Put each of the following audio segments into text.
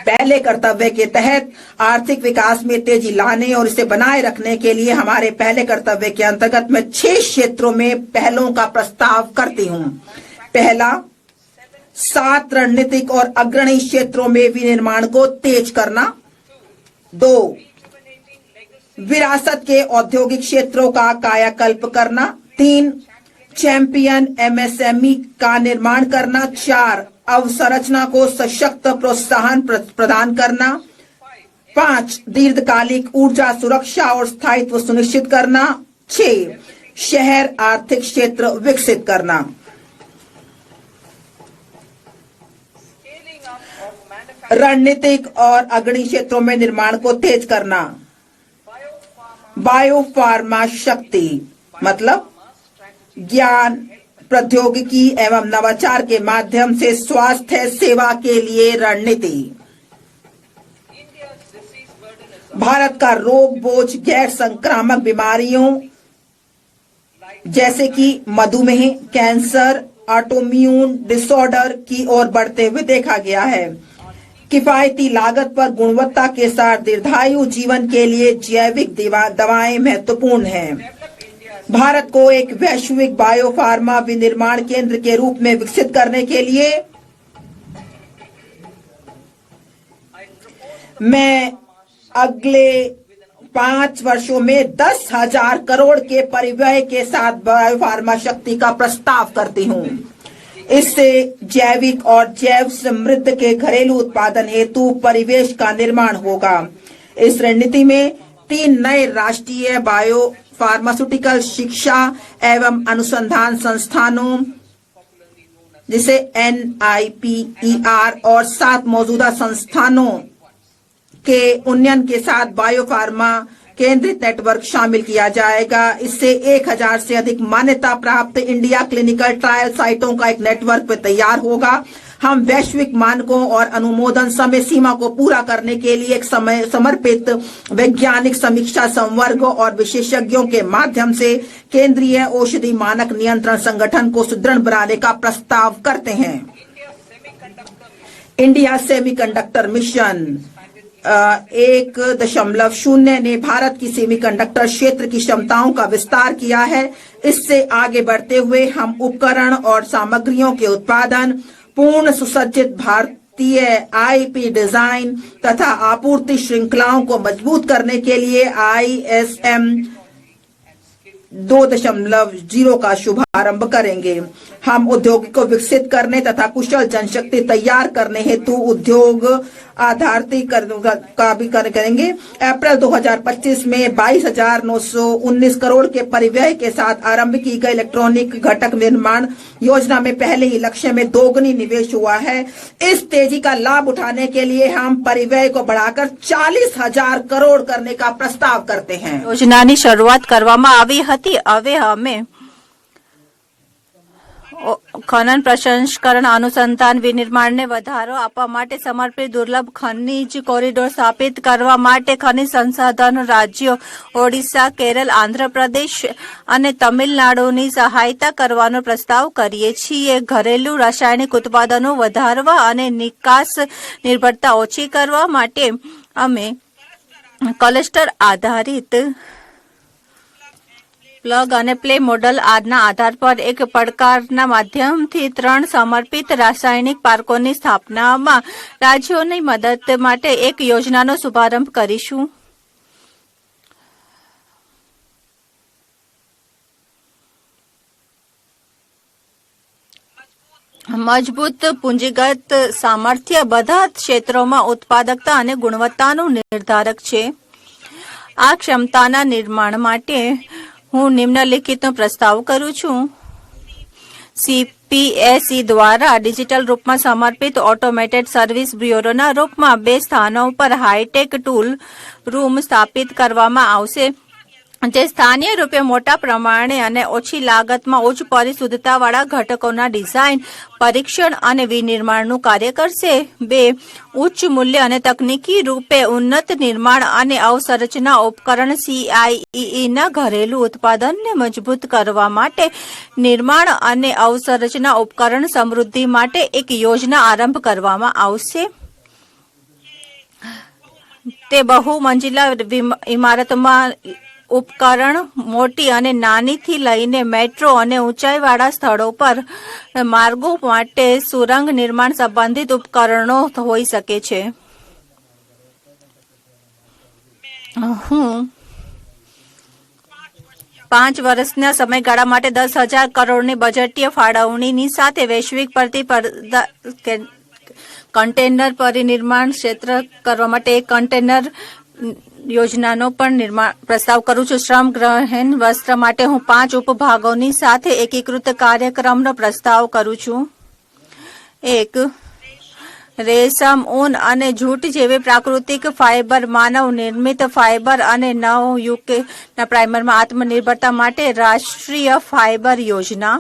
पहले कर्तव्य के तहत आर्थिक विकास में तेजी लाने और इसे बनाए रखने के लिए हमारे पहले कर्तव्य के अंतर्गत मैं 6 क्षेत्रों में पहलों का प्रस्ताव करती हूँ। पहला, 7 रणनीतिक और अग्रणी क्षेत्रों में विनिर्माण को तेज करना। 2, विरासत के औद्योगिक क्षेत्रों का कायाकल्प करना। 3, चैंपियन एमएसएमई का निर्माण करना। 4, अवसंरचना को सशक्त प्रोत्साहन प्रदान करना। 5, दीर्घकालिक ऊर्जा सुरक्षा और स्थायित्व सुनिश्चित करना। 6, शहर आर्थिक क्षेत्र विकसित करना। रणनीतिक और अग्रणी क्षेत्रों में निर्माण को तेज करना। बायोफार्मा शक्ति मतलब ज्ञान, प्रौद्योगिकी एवं नवाचार के माध्यम से स्वास्थ्य सेवा के लिए रणनीति। भारत का रोग बोझ गैर संक्रामक बीमारियों जैसे कि मधुमेह, कैंसर, ऑटोइम्यून डिसऑर्डर की ओर बढ़ते हुए देखा गया है। किफायती लागत पर गुणवत्ता के साथ दीर्घायु जीवन के लिए जैविक दवाएं महत्वपूर्ण हैं। भारत को एक वैश्विक बायोफार्मा विनिर्माण केंद्र के रूप में विकसित करने के लिए मैं अगले 5 वर्षों में 10,000 करोड़ के परिव्यय के साथ बायोफार्मा शक्ति का प्रस्ताव करती हूँ। इससे जैविक और जैव समृद्ध के घरेलू उत्पादन हेतु परिवेश का निर्माण होगा। इस रणनीति में 3 नए राष्ट्रीय बायो फार्मास्यूटिकल शिक्षा एवं अनुसंधान संस्थानों जिसे NIPER और 7 मौजूदा संस्थानों के उन्नयन के साथ बायोफार्मा केंद्रित नेटवर्क शामिल किया जाएगा। इससे 1000 से अधिक मान्यता प्राप्त इंडिया क्लिनिकल ट्रायल साइटों का एक नेटवर्क तैयार होगा। हम वैश्विक मानकों और अनुमोदन समय सीमा को पूरा करने के लिए एक समर्पित वैज्ञानिक समीक्षा संवर्ग और विशेषज्ञों के माध्यम से केंद्रीय औषधि मानक नियंत्रण संगठन को सुदृढ़ बनाने का प्रस्ताव करते हैं। इंडिया सेमीकंडक्टर मिशन 1.0 ने भारत की सेमीकंडक्टर क्षेत्र की क्षमताओं का विस्तार किया है। इससे आगे बढ़ते हुए हम उपकरण और सामग्रियों के उत्पादन, पूर्ण सुसज्जित भारतीय आईपी डिजाइन तथा आपूर्ति श्रृंखलाओं को मजबूत करने के लिए ISM 2.0 का शुभारंभ करेंगे। हम उद्योग को विकसित करने तथा कुशल जनशक्ति तैयार करने हेतु उद्योग आधारित का भी करेंगे। अप्रैल 2025 में 22,919 करोड़ के परिव्यय के साथ आरंभ की गई इलेक्ट्रॉनिक घटक निर्माण योजना में पहले ही लक्ष्य में दोगुनी निवेश हुआ है। इस तेजी का लाभ उठाने के लिए हम परिव्यय को बढ़ाकर 40,000 करोड़ करने का प्रस्ताव करते हैं। योजनाની શરૂઆત કરવામાં આવી હતી। હવે અમે ખનન પ્રસંસ્કરણ અનુસંધાન વિનિર્માણને વધારો આપવા માટે સમર્પિત દુર્લભ ખનિજ કોરિડોર સ્થાપિત કરવા માટે ખનિજ સંસાધન રાજ્યો ઓડિશા, કેરળ, આંધ્રપ્રદેશ અને તમિલનાડુની સહાયતા કરવાનો પ્રસ્તાવ કરીએ છીએ। ઘરેલું રાસાયણિક ઉત્પાદનો વધારવા અને નિકાસ નિર્ભરતા ઓછી કરવા માટે અમે ક્લસ્ટર આધારિત પ્લગ અને પ્લે મોડલ આના આધાર પર એક પડકારના માધ્યમથી 3 સમર્પિત રાસાયણિક પાર્કોની સ્થાપનામાં રાજ્યોની મદદ માટે એક યોજનાનો શુભારંભ કરીશું। મજબૂત પૂંજીગત સામર્થ્ય બધા ક્ષેત્રોમાં ઉત્પાદકતા અને ગુણવત્તાનું નિર્ધારક છે। આ ક્ષમતાના નિર્માણ માટે હું નિમ્નલિખિતનો પ્રસ્તાવ કરું છું। CPSE દ્વારા ડિજિટલ રૂપમાં સમર્પિત ઓટોમેટેડ સર્વિસ બ્યુરોના રૂપમાં 2 સ્થાનો પર હાઈટેક ટૂલ રૂમ સ્થાપિત કરવામાં આવશે જે સ્થાનીય રૂપે મોટા પ્રમાણે અને ઓછી લાગતમાં ઉચ્ચ પરિશુદ્ધતાવાળા ઘટકોના ડિઝાઇન, પરીક્ષણ અને વિનિર્માણનું કાર્ય કરશે। 2 ઉચ્ચ મૂલ્ય અને તકનીકી રૂપે ઉન્નત નિર્માણ અને અવસંરચના ઉપકરણ CIEE ના ઘરેલું ઉત્પાદનને મજબૂત કરવા માટે નિર્માણ અને અવસંરચના ઉપકરણ સમૃદ્ધિ માટે એક યોજના આરંભ કરવામાં આવશે। તે બહુમંજિલા ઇમારતમાં ઉપકરણ મોટી અને નાનીથી લઈને મેટ્રો અને ઊંચાઈવાળા સ્થળો પર માર્ગો માટે સુરંગ નિર્માણ સંબંધિત ઉપકરણો હોઈ શકે છે. હું 5 વર્ષના સમયગાળા માટે 10,000 કરોડની બજેટીય ફાળવણીની સાથે વૈશ્વિક કન્ટેનર પરિનિર્માણ ક્ષેત્ર કરવા માટે એક કન્ટેનર યોજનાનો પણ પ્રસ્તાવ કરું છું. શ્રમ ગ્રહણ વસ્ત્ર માટે હું 5 ઉપભાગોની સાથે એકીકૃત કાર્યક્રમનો પ્રસ્તાવ કરું છું. 1. રેશમ, ઊન અને જૂટ જેવી પ્રાકૃતિક ફાઇબર, માનવ નિર્મિત ફાઇબર અને નવ યુકેના પ્રાઇમરમાં આત્મનિર્ભરતા માટે રાષ્ટ્રીય ફાઇબર યોજના.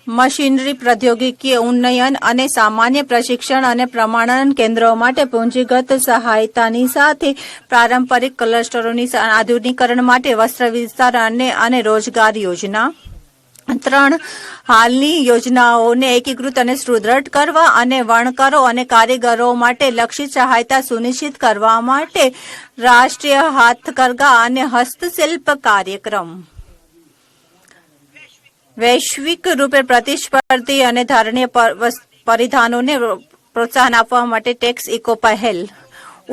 મશીનરી પ્રૌદ્યોગિકી ઉન્નયન અને સામાન્ય પ્રશિક્ષણ અને પ્રમાણન કેન્દ્રો માટે પૂંજીગત સહાયતાની સાથે પારંપરિક ક્લસ્ટરોની આધુનિકરણ માટે વસ્ત્ર વિસ્તાર અને રોજગાર યોજના. 3. હાલની યોજનાઓને એકીકૃત અને સુદૃઢ કરવા અને વણકરો અને કારીગરો માટે લક્ષિત સહાયતા સુનિશ્ચિત કરવા માટે રાષ્ટ્રીય હાથકરઘા અને હસ્તશિલ્પ કાર્યક્રમ. વૈશ્વિક રૂપે પ્રતિસ્પર્ધી અને ધારણીય પરિધાનોને પ્રોત્સાહન આપવા માટે ટેક્સ ઇકો પહેલ.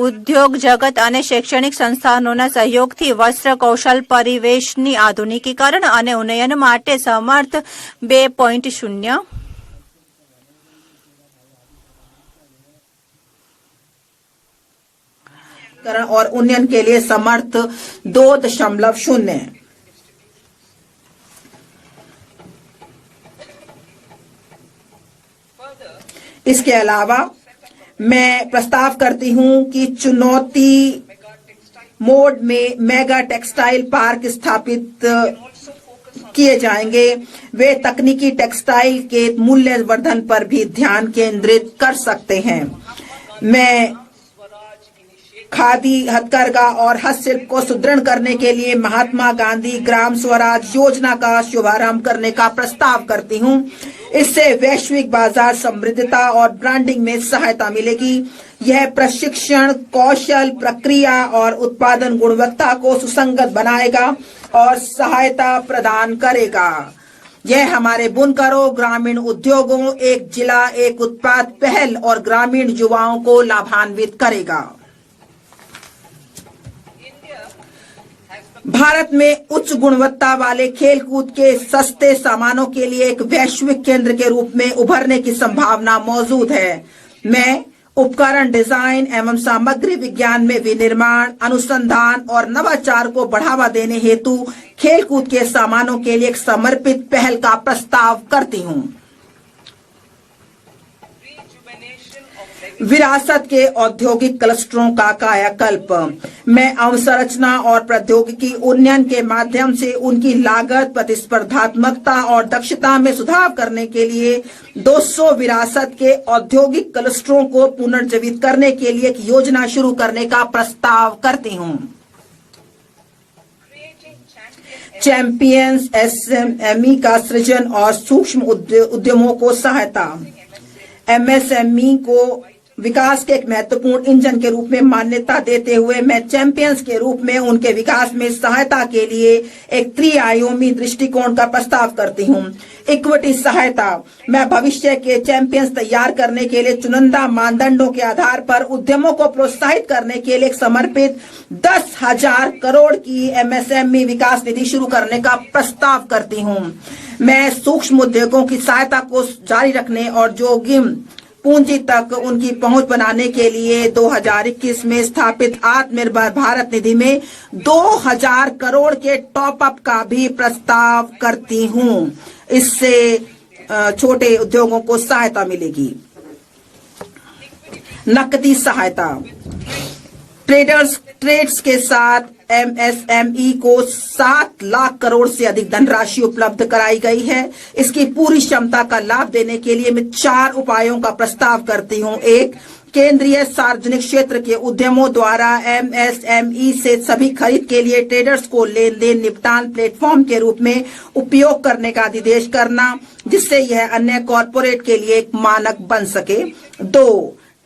ઉદ્યોગ જગત અને શૈક્ષણિક સંસ્થાનોના સહયોગથી વસ્ત્ર કૌશલ પરિવેશની આધુનિકીકરણ અને ઉન્નયન માટે સમર્થ 2.0. और उन्नयन के लिए समर्थ 2.0. इसके अलावा मैं प्रस्ताव करती हूं कि चुनौती मोड में मेगा टेक्सटाइल पार्क स्थापित किए जाएंगे. वे तकनीकी टेक्सटाइल के मूल्यवर्धन पर भी ध्यान केंद्रित कर सकते हैं. मैं खादी, हथकरघा और हस्तशिल्प को सुदृढ़ करने के लिए महात्मा गांधी ग्राम स्वराज योजना का शुभारंभ करने का प्रस्ताव करती हूं. इससे वैश्विक बाजार समृद्धता और ब्रांडिंग में सहायता मिलेगी. यह प्रशिक्षण, कौशल, प्रक्रिया और उत्पादन गुणवत्ता को सुसंगत बनाएगा और सहायता प्रदान करेगा. यह हमारे बुनकरों, ग्रामीण उद्योगों, एक जिला एक उत्पाद पहल और ग्रामीण युवाओं को लाभान्वित करेगा. भारत में उच्च गुणवत्ता वाले खेलकूद के सस्ते सामानों के लिए एक वैश्विक केंद्र के रूप में उभरने की संभावना मौजूद है. मैं उपकरण डिजाइन एवं सामग्री विज्ञान में विनिर्माण, अनुसंधान और नवाचार को बढ़ावा देने हेतु खेलकूद के सामानों के लिए एक समर्पित पहल का प्रस्ताव करती हूं. विरासत के औद्योगिक क्लस्टरों का कायाकल्प. मैं अवसंरचना और प्रौद्योगिकी उन्नयन के माध्यम से उनकी लागत, प्रतिस्पर्धात्मकता और दक्षता में सुधार करने के लिए 200 विरासत के औद्योगिक क्लस्टरों को पुनर्जीवित करने के लिए एक योजना शुरू करने का प्रस्ताव करती हूं. चैंपियंस एसएमई का सृजन और सूक्ष्म उद्यमों को सहायता. एमएसएमई को विकास के एक महत्वपूर्ण इंजन के रूप में मान्यता देते हुए मैं चैंपियंस के रूप में उनके विकास में सहायता के लिए एक त्रिआयामी दृष्टिकोण का प्रस्ताव करती हूं. इक्विटी सहायता. मैं भविष्य के चैंपियंस तैयार करने के लिए चुनिंदा मानदंडों के आधार पर उद्यमों को प्रोत्साहित करने के लिए एक समर्पित 10,000 करोड़ की एमएसएमई विकास निधि शुरू करने का प्रस्ताव करती हूं. मैं सूक्ष्म उद्योगों की सहायता को जारी रखने और जोखिम पूंजी तक उनकी पहुंच बनाने के लिए 2021 में स्थापित आत्मनिर्भर भारत निधि में 2,000 करोड़ के टॉप अप का भी प्रस्ताव करती हूं. इससे छोटे उद्योगों को सहायता मिलेगी. नकदी सहायता. ट्रेड्स के साथ एमएसएमई को 7 लाख करोड़ से अधिक धनराशि उपलब्ध कराई गई है. इसकी पूरी क्षमता का लाभ देने के लिए मैं 4 उपायों का प्रस्ताव करती हूं. 1. केंद्रीय सार्वजनिक क्षेत्र के उद्यमों द्वारा एमएसएमई से सभी खरीद के लिए ट्रेडर्स को लेन देन निपटान प्लेटफॉर्म के रूप में उपयोग करने का निर्देश करना, जिससे यह अन्य कॉरपोरेट के लिए एक मानक बन सके. 2.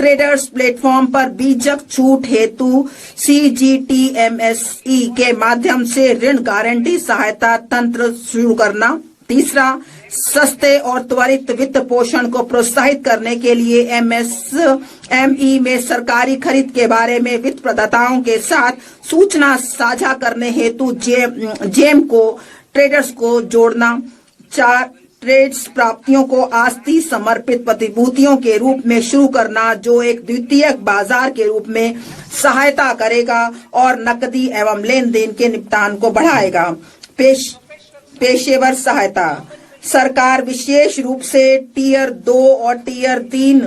ट्रेडर्स प्लेटफॉर्म पर बीजक छूट हेतु CGTMSE के माध्यम से ऋण गारंटी सहायता तंत्र शुरू करना। तीसरा, सस्ते और त्वरित वित्त पोषण को प्रोत्साहित करने के लिए MSME में सरकारी खरीद के बारे में वित्त प्रदाताओं के साथ सूचना साझा करने हेतु जेम को ट्रेडर्स को जोड़ना। 4, ट्रेड्स प्राप्तियों को आस्ती समर्पित प्रतिभूतियों के रूप में शुरू करना, जो एक द्वितीयक बाजार के रूप में सहायता करेगा और नकदी एवं लेन देन के निपटान को बढ़ाएगा। पेशेवर सहायता, सरकार विशेष रूप से टियर 2 और टियर 3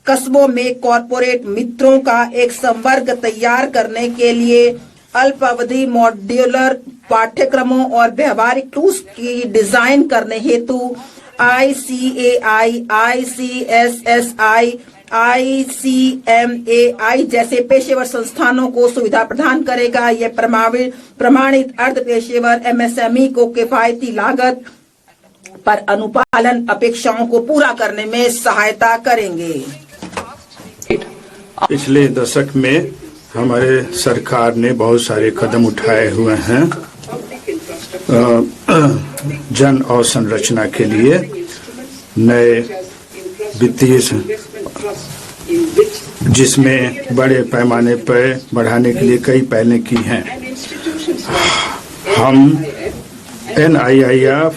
कस्बों में कॉरपोरेट मित्रों का एक संवर्ग तैयार करने के लिए अल्पावधि मॉड्यूलर पाठ्यक्रमों और व्यवहारिक टूल्स की डिजाइन करने हेतु ICAI, ICSSI, ICMAI जैसे पेशेवर संस्थानों को सुविधा प्रदान करेगा। यह प्रमाणित अर्ध पेशेवर MSME को किफायती लागत पर अनुपालन अपेक्षाओं को पूरा करने में सहायता करेंगे। पिछले दशक में हमारे सरकार ने बहुत सारे कदम उठाए हुए हैं जन अवसंरचना के लिए, नए वित्तीय जिसमें बड़े पैमाने पर बढ़ाने के लिए कई पहलें की हैं। हम NIIF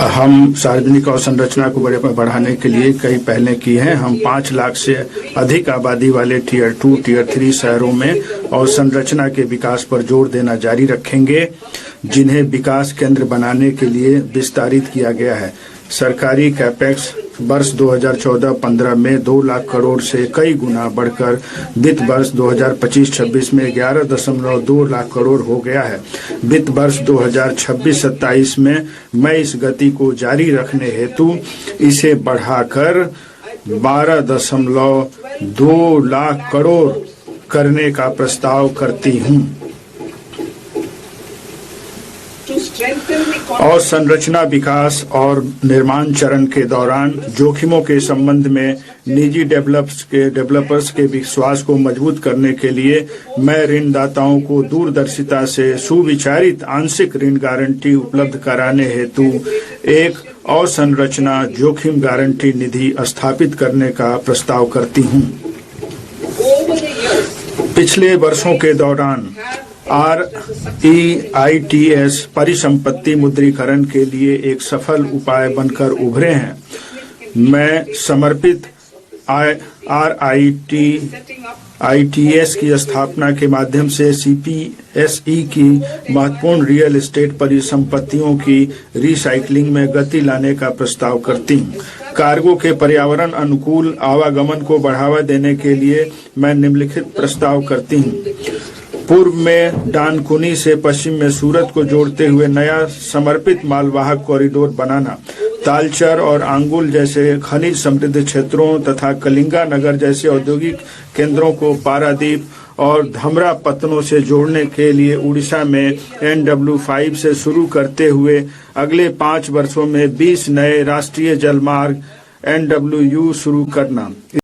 हम सार्वजनिक अवसंरचना को बढ़ाने के लिए कई पहलें की हैं। हम 5 लाख से अधिक आबादी वाले टियर 2, टियर 3 शहरों में अवसंरचना के विकास पर जोर देना जारी रखेंगे, जिन्हें विकास केंद्र बनाने के लिए विस्तारित किया गया है। सरकारी कैपेक्स वर्ष 2014-15 में 2 लाख करोड़ से कई गुना बढ़कर वित्त वर्ष 2025-26 में 11.2 लाख करोड़ हो गया है। वित्त वर्ष 2026-27 में मैं इस गति को जारी रखने हेतु इसे बढ़ाकर 12.2 लाख करोड़ करने का प्रस्ताव करती हूँ। और संरचना विकास और निर्माण चरण के दौरान जोखिमों के संबंध में निजी डेवलपर्स के विश्वास को मजबूत करने के लिए मैं ऋणदाताओं को दूरदर्शिता से सुविचारित आंशिक ऋण गारंटी उपलब्ध कराने हेतु एक अवसंरचना जोखिम गारंटी निधि स्थापित करने का प्रस्ताव करती हूँ। पिछले वर्षों के दौरान REITs परिसंपत्ति मुद्रीकरण के लिए एक सफल उपाय बनकर उभरे हैं। मैं समर्पित REITs की स्थापना के माध्यम से CPSE की महत्वपूर्ण रियल एस्टेट परिसंपत्तियों की रिसाइकलिंग में गति लाने का प्रस्ताव करती हूँ। कार्गो के पर्यावरण अनुकूल आवागमन को बढ़ावा देने के लिए मैं निम्नलिखित प्रस्ताव करती हूँ। पूर्व में डानकुनी से पश्चिम में सूरत को जोड़ते हुए नया समर्पित मालवाहक कॉरिडोर बनाना, तालचर और आंगुल जैसे खनिज समृद्ध क्षेत्रों तथा कलिंगा नगर जैसे औद्योगिक केंद्रों को पारादीप और धमरा पत्तनों से जोड़ने के लिए उड़ीसा में NW5 से शुरू करते हुए अगले 5 वर्षों में 20 नए राष्ट्रीय जलमार्ग NWU शुरू करना।